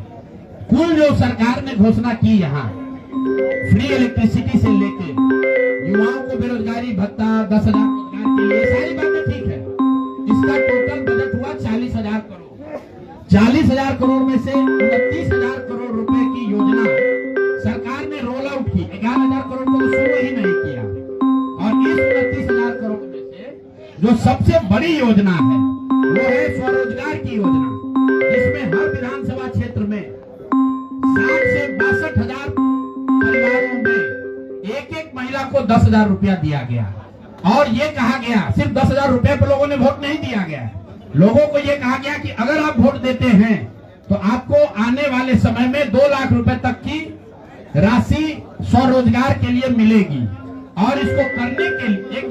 कुल जो सरकार ने घोषणा की यहाँ फ्री इलेक्ट्रिसिटी से लेके युवाओं को बेरोजगारी भत्ता 10,000 रोजगार के लिए, सारी बातें ठीक है। इसका टोटल बजट हुआ 40,000 करोड़। 40,000 करोड़ में से 29,000 करोड़ रुपए की योजना सरकार ने रोल आउट की। 11,000 करोड़ को शुरू ही नहीं किया, और इस 29,000 करोड़ में से जो सबसे बड़ी योजना है वो है स्वरोजगार की योजना, जिसमें हर विधानसभा क्षेत्र में 60 से 62,000 परिवारों में एक महिला को 10,000 रुपया दिया गया। और ये कहा गया, सिर्फ 10,000 रुपए पर लोगों ने वोट नहीं दिया गया, लोगों को ये कहा गया कि अगर आप वोट देते हैं तो आपको आने वाले समय में 2 लाख रुपए तक की राशि स्वरोजगार के लिए मिलेगी। और इसको करने के लिए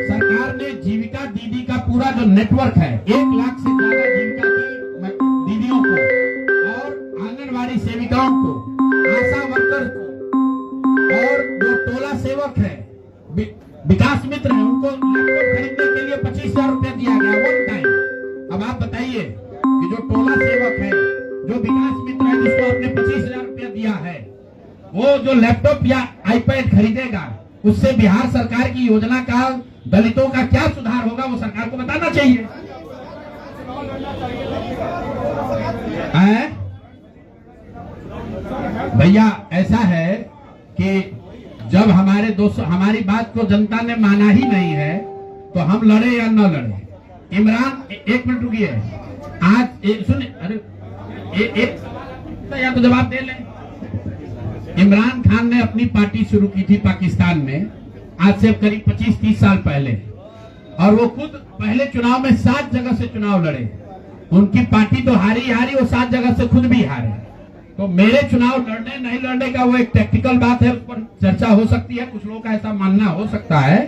सरकार ने जीविका दीदी का पूरा जो नेटवर्क है, 1 लाख से ज्यादा जीविका की दीदियों को और आंगनबाड़ी सेविकाओं को, आशा वर्कर को, और जो टोला सेवक है, विकास मित्र है, उनको लैपटॉप खरीदने के लिए 25,000 रुपया दिया गया वन टाइम। अब आप बताइए कि जो टोला सेवक है, जो विकास मित्र है, जिसको आपने 25,000 रुपया दिया है, वो जो लैपटॉप या आईपैड खरीदेगा, उससे बिहार सरकार की योजना का दलितों का क्या सुधार होगा, वो सरकार को बताना चाहिए। भैया ऐसा है कि जब हमारे दोस्तों हमारी बात को जनता ने माना ही नहीं है तो हम लड़े या न लड़े। इमरान, एक मिनट रुकिए, आज सुनिए, अरे या तो जवाब दे लें। इमरान खान ने अपनी पार्टी शुरू की थी पाकिस्तान में, आज से करीब 25-30 साल पहले, और वो खुद पहले चुनाव में 7 जगह से चुनाव लड़े। उनकी पार्टी तो हारी, वो 7 जगह से खुद भी हारे। तो मेरे चुनाव लड़ने नहीं लड़ने का वो एक टेक्निकल बात है, उस पर चर्चा हो सकती है। कुछ लोगों का ऐसा मानना हो सकता है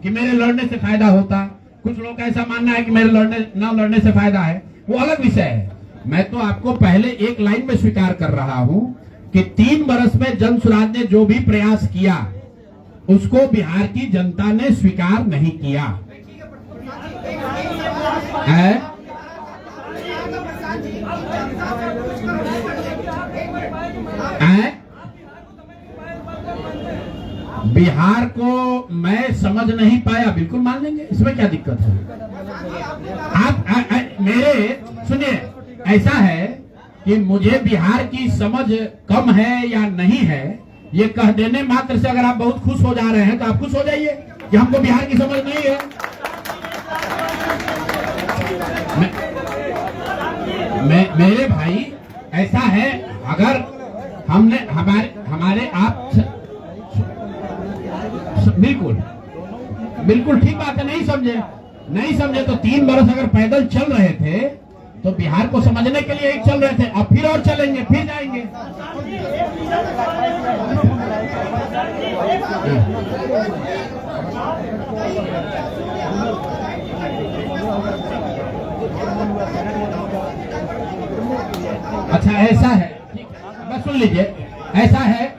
कि मेरे लड़ने से फायदा होता, कुछ लोगों का ऐसा मानना है कि मेरे न लड़ने से फायदा है, वो अलग विषय है। मैं तो आपको पहले एक लाइन में स्वीकार कर रहा हूं कि 3 वर्ष में जन स्वराज ने जो भी प्रयास किया उसको बिहार की जनता ने स्वीकार नहीं किया। है? बिहार को मैं समझ नहीं पाया, बिल्कुल मान लेंगे, इसमें क्या दिक्कत है? आप मेरे सुनिए, ऐसा है कि मुझे बिहार की समझ कम है या नहीं है, ये कह देने मात्र से अगर आप बहुत खुश हो जा रहे हैं तो आप खुश हो जाइए कि हमको बिहार की समझ नहीं है। मेरे भाई ऐसा है, अगर हमने हमारे आप बिल्कुल बिल्कुल ठीक बात है, नहीं समझे तो 3 बरस अगर पैदल चल रहे थे तो बिहार को समझने के लिए एक चल रहे थे, अब फिर और चलेंगे, फिर जाएंगे। अच्छा ऐसा है, बस सुन लीजिए, ऐसा है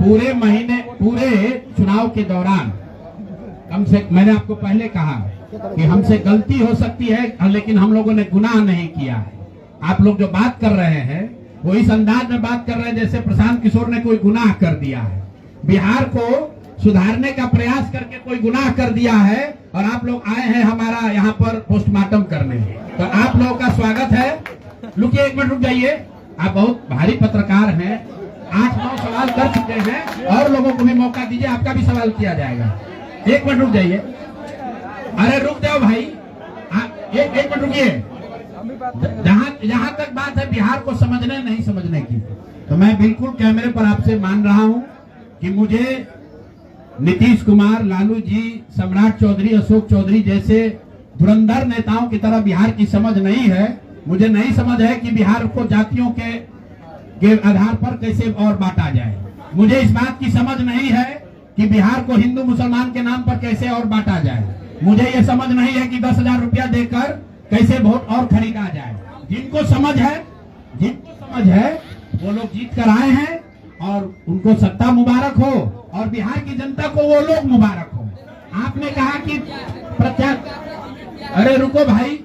पूरे महीने, पूरे चुनाव के दौरान कम से, मैंने आपको पहले कहा कि हमसे गलती हो सकती है लेकिन हम लोगों ने गुनाह नहीं किया है। आप लोग जो बात कर रहे हैं वो इस अंदाज में बात कर रहे हैं जैसे प्रशांत किशोर ने कोई गुनाह कर दिया है, बिहार को सुधारने का प्रयास करके कोई गुनाह कर दिया है, और आप लोग आए हैं हमारा यहाँ पर पोस्टमार्टम करने। तो आप लोगों का स्वागत है। रुकिए, 1 मिनट रुक जाइए, आप बहुत भारी पत्रकार हैं, 8-9 सवाल कर चुके हैं, और लोगों को भी मौका दीजिए, आपका भी सवाल किया जाएगा। 1 मिनट रुक जाइए, अरे रुक जाओ भाई, 1 मिनट रुकिए। जहां तक बात है बिहार को समझने नहीं समझने की, तो मैं बिल्कुल कैमरे पर आपसे मान रहा हूं कि मुझे नीतीश कुमार, लालू जी, सम्राट चौधरी, अशोक चौधरी जैसे धुरंधर नेताओं की तरह बिहार की समझ नहीं है। मुझे नहीं समझ है कि बिहार को जातियों के आधार पर कैसे और बांटा जाए। मुझे इस बात की समझ नहीं है कि बिहार को हिंदू मुसलमान के नाम पर कैसे और बांटा जाए। मुझे ये समझ नहीं है कि 10,000 रुपया देकर कैसे वोट और खरीदा जाए। जिनको समझ है वो लोग जीत कर आए हैं, और उनको सत्ता मुबारक हो, और बिहार की जनता को वो लोग मुबारक हो। आपने कहा कि अरे रुको भाई,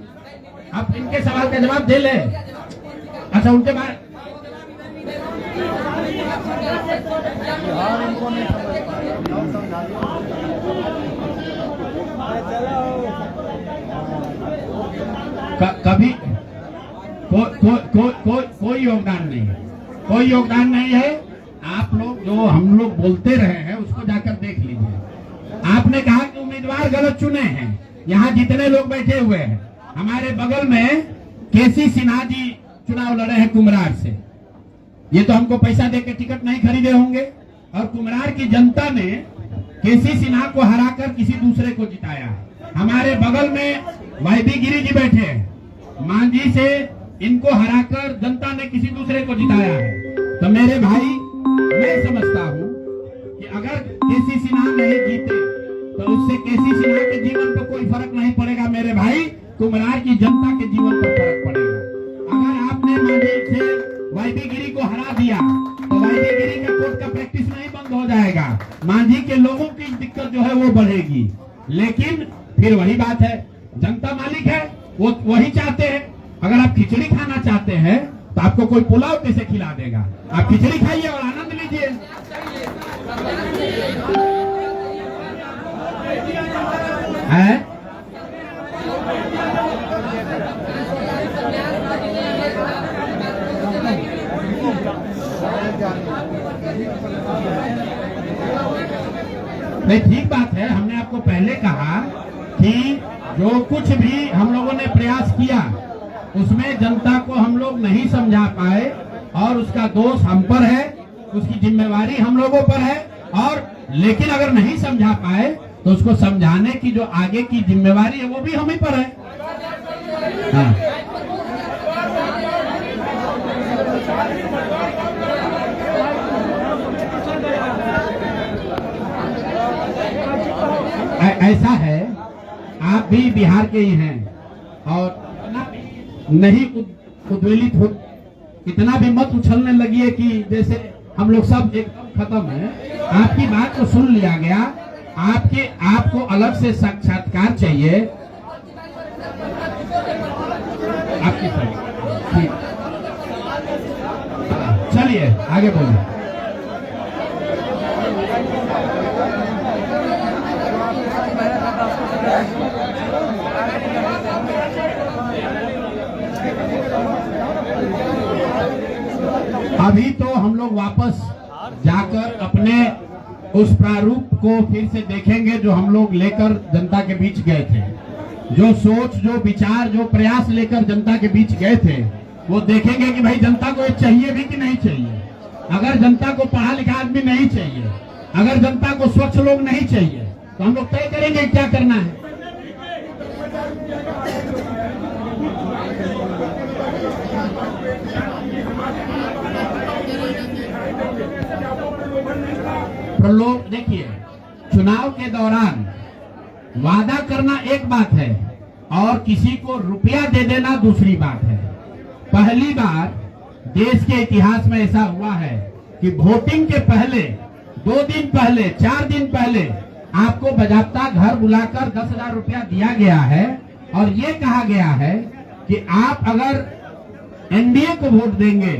आप इनके सवाल का जवाब दे ले। अच्छा, उनके बाद कभी कोई योगदान नहीं है, कोई योगदान नहीं है। आप लोग जो हम लोग बोलते रहे हैं उसको जाकर देख लीजिए। आपने कहा कि उम्मीदवार गलत चुने हैं। यहाँ जितने लोग बैठे हुए हैं, हमारे बगल में केसी सिन्हा जी चुनाव लड़े हैं कुम्हरार से। ये तो हमको पैसा देकर टिकट नहीं खरीदे होंगे, और कुम्हरार की जनता ने केसी सिन्हा को हराकर किसी दूसरे को जिताया है। हमारे बगल में वाईबी गिरी जी बैठे हैं, मांझी से इनको हराकर जनता ने किसी दूसरे को जिताया है। तो मेरे भाई, मैं समझता हूँ कि अगर केसी सिन्हा नहीं जीते तो उससे केसी सिन्हा के जीवन पर कोई फर्क नहीं पड़ेगा मेरे भाई, कुम्हरार की जनता के जीवन पर फर्क पड़ेगा। अगर आपने मांझी से वाईबी गिरी को हरा दिया तो वाईबी गिरी का कोर्ट का प्रैक्टिस नहीं बंद हो जाएगा, मांझी के लोगों की दिक्कत जो है वो बढ़ेगी। लेकिन फिर वही बात है, जनता मालिक है, वो वही चाहते हैं। अगर आप खिचड़ी खाना चाहते हैं तो आपको कोई पुलाव कैसे खिला देगा? आप खिचड़ी खाइए और आनंद लीजिए। है नहीं, ठीक बात है। हमने आपको पहले कहा कि जो कुछ भी हम लोगों ने प्रयास किया उसमें जनता को हम लोग नहीं समझा पाए, और उसका दोष हम पर है, उसकी जिम्मेवारी हम लोगों पर है। और लेकिन अगर नहीं समझा पाए तो उसको समझाने की जो आगे की जिम्मेवारी है वो भी हम ही पर है। हाँ। ऐसा है, आप भी बिहार के ही हैं, और नहीं उद्वेलित हो, इतना भी मत उछलने लगिए कि जैसे हम लोग सब एकदम खत्म है। आपकी बात को सुन लिया गया, आपको अलग से साक्षात्कार चाहिए, आपकी सही। ठीक, चलिए आगे बोलिए। अभी तो हम लोग वापस जाकर अपने उस प्रारूप को फिर से देखेंगे जो हम लोग लेकर जनता के बीच गए थे। जो सोच, जो विचार, जो प्रयास लेकर जनता के बीच गए थे, वो देखेंगे कि भाई जनता को ये चाहिए भी कि नहीं चाहिए। अगर जनता को पढ़ा लिखा आदमी नहीं चाहिए, अगर जनता को स्वच्छ लोग नहीं चाहिए, तो हम लोग तय करेंगे क्या करना है। प्रलोभ, देखिए, चुनाव के दौरान वादा करना एक बात है और किसी को रुपया दे देना दूसरी बात है। पहली बार देश के इतिहास में ऐसा हुआ है कि वोटिंग के पहले 2 दिन पहले, 4 दिन पहले आपको बजाबता घर बुलाकर 10,000 रुपया दिया गया है और ये कहा गया है कि आप अगर एनडीए को वोट देंगे,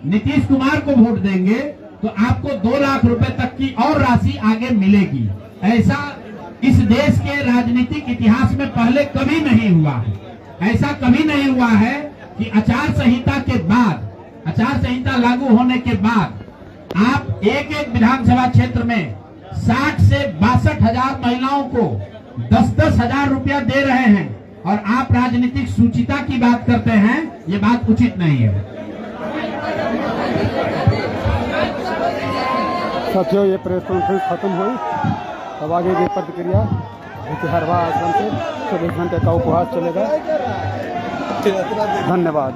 नीतीश कुमार को वोट देंगे, तो आपको 2 लाख रुपए तक की और राशि आगे मिलेगी। ऐसा इस देश के राजनीतिक इतिहास में पहले कभी नहीं हुआ है। ऐसा कभी नहीं हुआ है कि आचार संहिता के बाद, आचार संहिता लागू होने के बाद आप एक एक विधानसभा क्षेत्र में 60 से 62 हजार महिलाओं को 10-10 हजार रुपया दे रहे हैं और आप राजनीतिक सूचिता की बात करते हैं। ये बात उचित नहीं है। साथियों, ये प्रेस कॉन्फ्रेंस खत्म हुई। अब आगे की प्रतिक्रिया हरवा आश्रम से 24 घंटे का उपवास चलेगा। धन्यवाद।